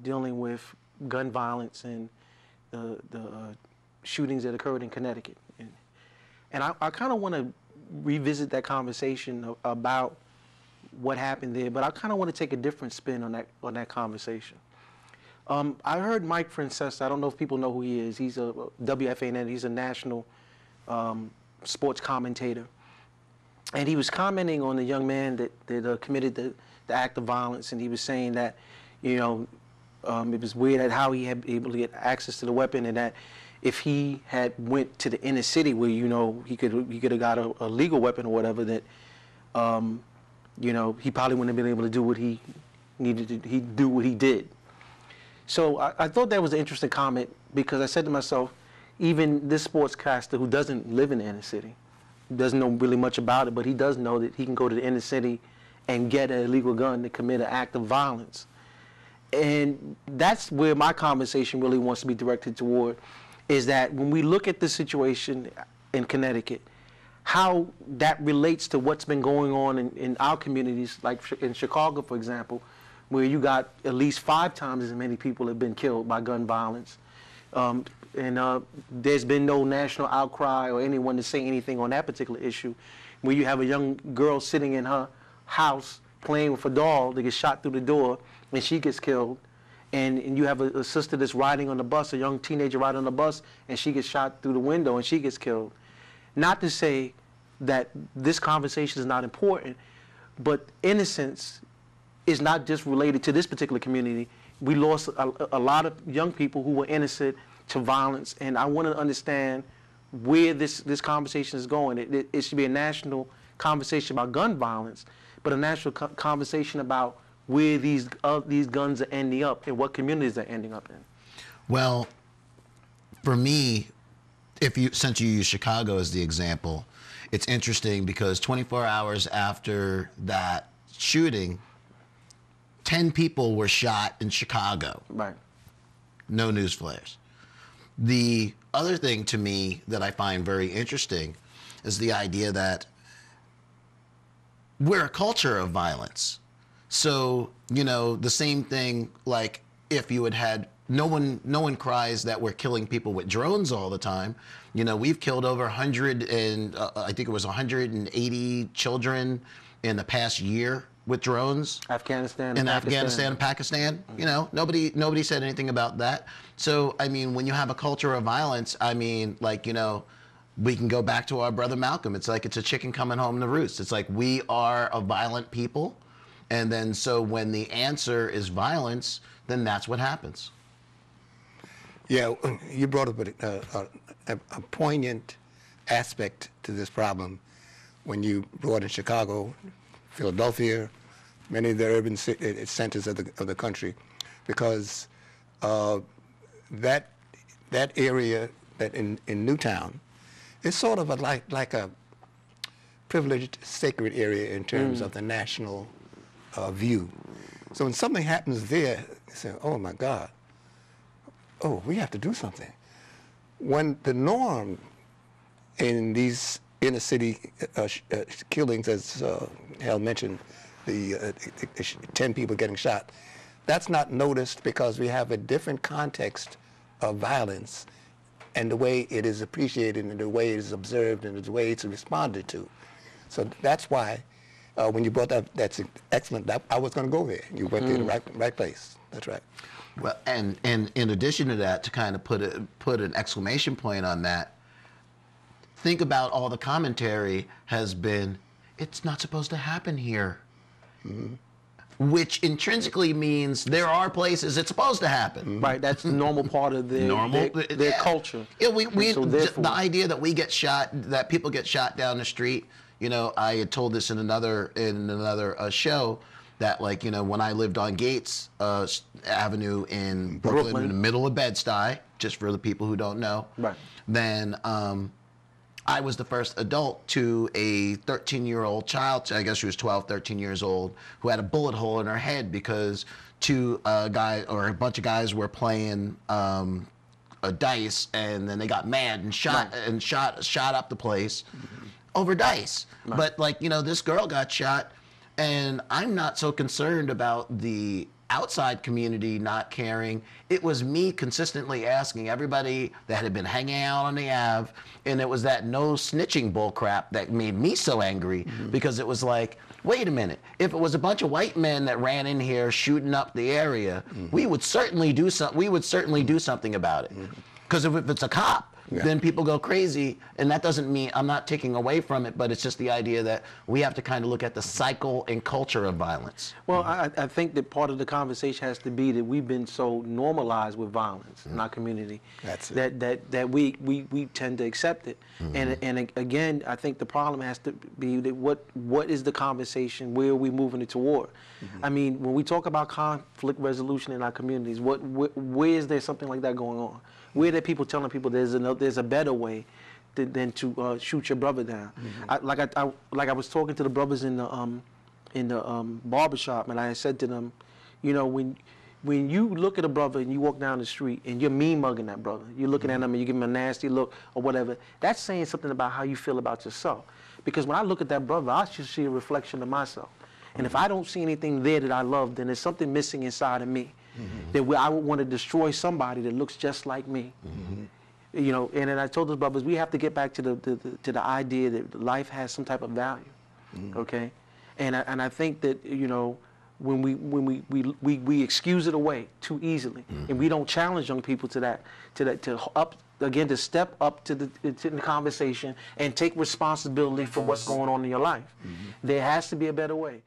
dealing with gun violence and the shootings that occurred in Connecticut. And I kind of want to revisit that conversation about what happened there, but I kind of want to take a different spin on that conversation. I heard Mike Francesa. I don't know if people know who he is. He's a WFAN. He's a national sports commentator, and he was commenting on the young man that committed the act of violence, and he was saying that, you know, it was weird at how he had been able to get access to the weapon, and that if he had went to the inner city where, you know, he could have got a legal weapon or whatever, that you know, he probably wouldn't have been able to do what he needed to do what he did. So I thought that was an interesting comment, because I said to myself, even this sportscaster who doesn't live in the inner city, doesn't know really much about it, but he does know that he can go to the inner city and get an illegal gun to commit an act of violence. And that's where my conversation really wants to be directed toward, is that when we look at the situation in Connecticut, how that relates to what's been going on in our communities, like in Chicago, for example, where you got at least 5 times as many people have been killed by gun violence. There's been no national outcry or anyone to say anything on that particular issue, where you have a young girl sitting in her house playing with a doll that gets shot through the door and she gets killed, and you have a sister that's riding on the bus, a young teenager riding on the bus, and she gets shot through the window and she gets killed. Not to say that this conversation is not important, but innocence is not just related to this particular community. We lost a lot of young people who were innocent to violence, and I want to understand where this conversation is going. It should be a national conversation about gun violence, but a national conversation about where these guns are ending up and what communities they're ending up in. Well, for me, since you use Chicago as the example, it's interesting because 24 hours after that shooting, 10 people were shot in Chicago. Right. No news flares. The other thing to me that I find very interesting is the idea that we're a culture of violence. So, you know, the same thing, like if you had no one cries that we're killing people with drones all the time. You know, we've killed over 100 and I think it was 180 children in the past year with drones. Afghanistan and Pakistan. You know, nobody said anything about that. So, I mean, when you have a culture of violence, I mean, like, you know, we can go back to our brother Malcolm. It's like it's a chicken coming home to roost. It's like we are a violent people. And then so when the answer is violence, then that's what happens. Yeah, you brought up a poignant aspect to this problem when you brought in Chicago, Philadelphia, many of the urban centers of the country, because that area that in Newtown is sort of like a privileged, sacred area in terms of the national view. So when something happens there, you say, oh my God, oh, we have to do something. When the norm in these inner city killings, as Hal mentioned, the 10 people getting shot, that's not noticed because we have a different context of violence and the way it is appreciated and the way it is observed and the way it's responded to. So that's why when you brought up, that's excellent. I was going to go there. You went to the right place. That's right. Well, and in addition to that, to kind of put an exclamation point on that, think about all the commentary has been, it's not supposed to happen here. Which intrinsically means there are places it's supposed to happen. Right, that's the normal part of their culture. Yeah, So the idea that we get shot, that people get shot down the street. You know, I had told this in another show that, like, you know, when I lived on Gates Avenue in Brooklyn, in the middle of Bed-Stuy, just for the people who don't know, right. Then I was the first adult to a 13-year-old child, I guess she was 12, 13 years old, who had a bullet hole in her head because a bunch of guys were playing a dice, and then they got mad and shot up the place over dice. Right. But, like, you know, this girl got shot, and I'm not so concerned about the outside community not caring. It was me consistently asking everybody that had been hanging out on the Ave, and it was that no snitching bull crap that made me so angry, because it was like, wait a minute, if it was a bunch of white men that ran in here shooting up the area, we would certainly do something about it. Because if it's a cop, then people go crazy, and that doesn't mean, I'm not taking away from it, but it's just the idea that we have to kind of look at the cycle and culture of violence. Well, I think that part of the conversation has to be that we've been so normalized with violence in our community. That's it. that we tend to accept it. And again, I think the problem has to be that what is the conversation? Where are we moving it toward? I mean, when we talk about conflict resolution in our communities, where is there something like that going on? Where are there people telling people there's a better way than to shoot your brother down? Like I was talking to the brothers in the barbershop, and I said to them, you know, when you look at a brother and you walk down the street and you're mean mugging that brother, you're looking at him and you give him a nasty look or whatever, that's saying something about how you feel about yourself. Because when I look at that brother, I should see a reflection of myself. And if I don't see anything there that I love, then there's something missing inside of me. That I would want to destroy somebody that looks just like me. You know, and then I told those brothers, we have to get back to the idea that life has some type of value. Okay, and I think that, you know, when we excuse it away too easily, and we don't challenge young people to step up to the conversation and take responsibility for what's going on in your life. There has to be a better way.